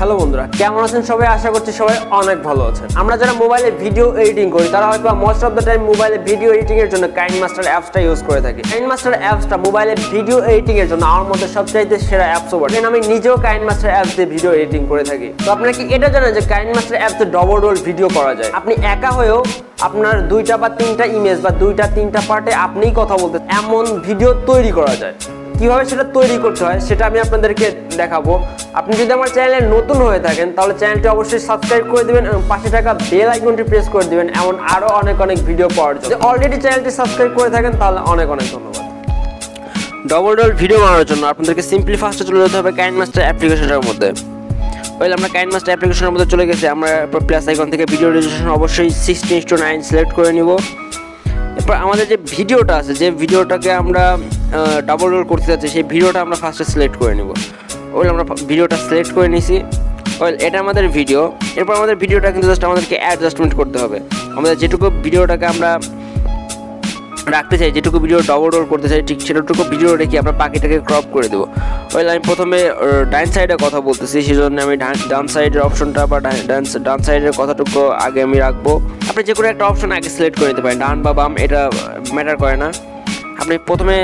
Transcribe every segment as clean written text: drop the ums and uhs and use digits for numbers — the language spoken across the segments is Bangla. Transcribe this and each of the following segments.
হ্যালো বন্ধুরা, কেমন আছেন সবাই? আশা করছি সবাই অনেক ভালো আছেন। আমরা যারা মোবাইলে ভিডিও এডিটিং করি তারা হয়তো মোস্ট অফ দ্য টাইম মোবাইলে ভিডিও এডিটিং এর জন্য কাইনমাস্টার অ্যাপসটা ইউজ করে থাকি। কাইনমাস্টার অ্যাপসটা মোবাইলে ভিডিও এডিটিং এর জন্য আমার মধ্যে সবচাইতে সেরা অ্যাপসও বটে। আমি নিজেও কাইনমাস্টার অ্যাপস দিয়ে ভিডিও এডিটিং করে থাকি। তো আপনারা কি এটা জানেন যে কাইনমাস্টার অ্যাপসে ডবল রোল ভিডিও করা যায়? আপনি একা হয়েও আপনার 2টা বা 3টা ইমেজ বা 2টা 3টা পার্টে আপনিই কথা বলতে এমন ভিডিও তৈরি করা যায়। কিভাবে সেটা তৈরি করতে হয় সেটা আমি আপনাদেরকে দেখাবো। আপনি যদি আমার চ্যানেলে নতুন হয়ে থাকেন তাহলে চ্যানেলটি অবশ্যই সাবস্ক্রাইব করে দিবেন এবং পাশে থাকা বেল আইকনটি প্রেস করে দিবেন এমন আরো অনেক ভিডিও পাওয়ার জন্য। অলরেডি চ্যানেলটি সাবস্ক্রাইব করে থাকেন তাহলে অনেক ধন্যবাদ। ডবল রোল ভিডিও বানানোর জন্য আপনাদেরকে সিম্পলি ফার্স্টে চলে যেতে হবে কাইনমাস্টার অ্যাপ্লিকেশনটার মধ্যে। আমরা কাইনমাস্টার অ্যাপ্লিকেশনের মধ্যে চলে গেছি। আমরা প্লাস আইকন থেকে ভিডিও রেজুলেশন অবশ্যই 16:9 সিলেক্ট করে নিব। এরপর আমাদের যে ভিডিওটা আছে, যে ভিডিওটাকে আমরা ডাবল রোল করতে যাচ্ছি সেই ভিডিওটা আমরা ফার্স্টে সিলেক্ট করে নিব। আমরা ভিডিওটা সিলেক্ট করে নিয়েছি। এটা আমাদের ভিডিও। এরপর আমাদের ভিডিওটা কিন্তু জাস্ট আমাদেরকে অ্যাডজাস্টমেন্ট করতে হবে। আমাদের যেটুকু ভিডিওটাকে আমরা রাখতে চাই, যেটুকু ভিডিও ডবল রোল করতে চাই ঠিক সেটুকু ভিডিও রেখে আমরা বাকিটাকে ক্রপ করে দেবো। আমি প্রথমে ডান সাইডে কথা বলতেছি, সেই জন্য আমি ডান সাইডের অপশনটা বা ডান সাইডের কথাটুকু আগে আমি রাখবো। আপনি যে কোনো একটা অপশন আগে সিলেক্ট করে নিতে পারেন, ডান বা বাম এটা ম্যাটার করে না। আপনি প্রথমে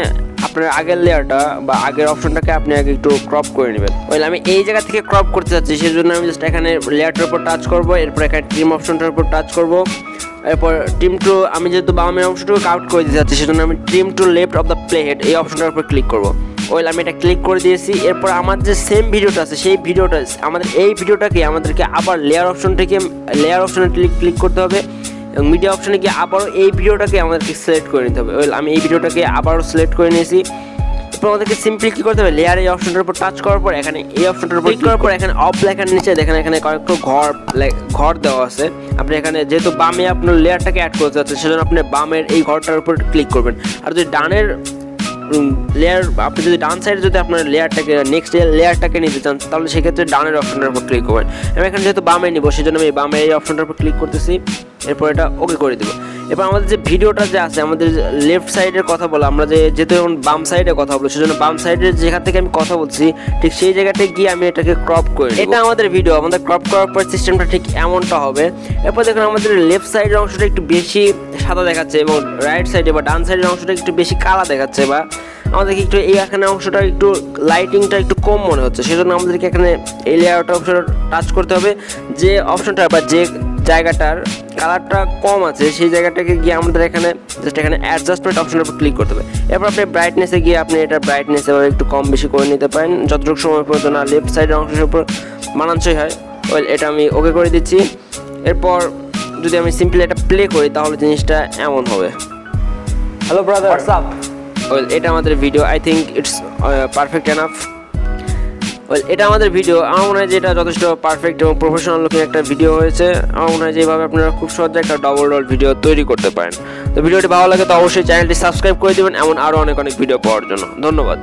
আপনার আগের লেয়ারটা বা আগের অপশনটাকে আপনি আগে একটু ক্রপ করে নেবেন। আমি এই জায়গা থেকে ক্রপ করতে চাচ্ছি, সেই জন্য আমি জাস্ট এখানে লেয়ারটার উপর টাচ করবো। এরপর এখানে ট্রিম অপশনটার উপর টাচ করবো। এরপর ট্রিম টু, আমি যেহেতু বামের অংশটুকু আউট করে দিতে চাচ্ছি সেজন্য আমি trim to left of the play head এই অপশনটার উপর ক্লিক করবো। আমি এটা ক্লিক করে দিয়েছি। এরপর আমার যে সেম ভিডিওটা আছে সেই ভিডিওটা আমাদের এই ভিডিওটাকে আমাদেরকে আবার লেয়ার অপশন থেকে লেয়ার অপশনে ক্লিক করতে হবে এবং মিডিয়া অপশনে গিয়ে আবারও এই ভিডিওটাকে আমাদেরকে সিলেক্ট করে নিতে হবে। আমি এই ভিডিওটাকে আবারও সিলেক্ট করে নিয়েছি। এরপর আমাদেরকে সিম্পলি কী করতে হবে, লেয়ার এই অপশনটার উপর টাচ করার পর এখানে এই অপশনটার উপর ক্লিক করার পর এখানে অফ লেখার নিচে দেখেন এখানে কয়েকটা ঘর দেওয়া আছে। আপনি এখানে যেহেতু বামে আপনার লেয়ারটাকে অ্যাড করতে যাচ্ছেন সেজন্য আপনি বামের এই ঘরটার উপর ক্লিক করবেন। আর যদি ডানের লেয়ার, আপনি যদি ডান সাইডে যদি আপনার লেয়ারটাকে নেক্সট লেয়ারটাকে নিতে চান তাহলে সেক্ষেত্রে ডানের অপশনটার উপর ক্লিক করবেন। আমি এখানে যেহেতু বামে নিব সেজন্য আমি বামের এই অপশনটার উপর ক্লিক করতেছি। এরপর এটা ওকে করে দেবো। এবার আমাদের যে ভিডিওটা যে আছে, আমাদের লেফট সাইডের কথা বলা, আমরা যেহেতু এখন বাম সাইডে কথা বলছি সেজন্য বাম সাইডের যেখান থেকে আমি কথা বলছি ঠিক সেই জায়গাটায় গিয়ে আমি এটাকে ক্রপ করে, এটা আমাদের ভিডিও আমাদের ক্রপ করার পর সিস্টেমটা ঠিক এমনটা হবে। এরপর দেখুন আমাদের লেফট সাইডের অংশটা একটু বেশি সাদা দেখাচ্ছে এবং রাইট সাইডে বা ডান সাইডের অংশটা একটু বেশি কালা দেখাচ্ছে, বা আমাদেরকে একটু এই এখানে অংশটা একটু লাইটিংটা একটু কম মনে হচ্ছে। সেজন্য আমাদেরকে এখানে এই লেয়ারটা অপশনটা টাচ করতে হবে। যে অপশনটা বা যে জায়গাটার কালারটা কম আছে সেই জায়গাটাকে গিয়ে আমাদের এখানে জাস্ট এখানে অ্যাডজাস্টমেন্ট অপশনের উপর ক্লিক করতে হবে। এরপর আপনি ব্রাইটনেসে গিয়ে আপনি এটা ব্রাইটনেস এবার একটু কম বেশি করে নিতে পারেন যতটুকু সময় পর্যন্ত না লেফট সাইডের অংশের উপর মানানসই হয়। এটা আমি ওকে করে দিচ্ছি। এরপর যদি আমি সিম্পলি এটা প্লে করি তাহলে জিনিসটা এমন হবে। Hello brother, WhatsApp. এটা আমাদের video. I think it's perfect enough. এটা আমাদের ভিডিও। আমার মনে হয় যে এটা যথেষ্ট পারফেক্ট এবং প্রফেশনাল লুকিং একটা ভিডিও হয়েছে। আমার মনে হয় যে এইভাবে আপনারা খুব সহজে একটা ডবল রোল ভিডিও তৈরি করতে পারেন। তো ভিডিওটি ভালো লাগে তো অবশ্যই চ্যানেলটি সাবস্ক্রাইব করে দেবেন এমন আরও অনেক ভিডিও পাওয়ার জন্য। ধন্যবাদ।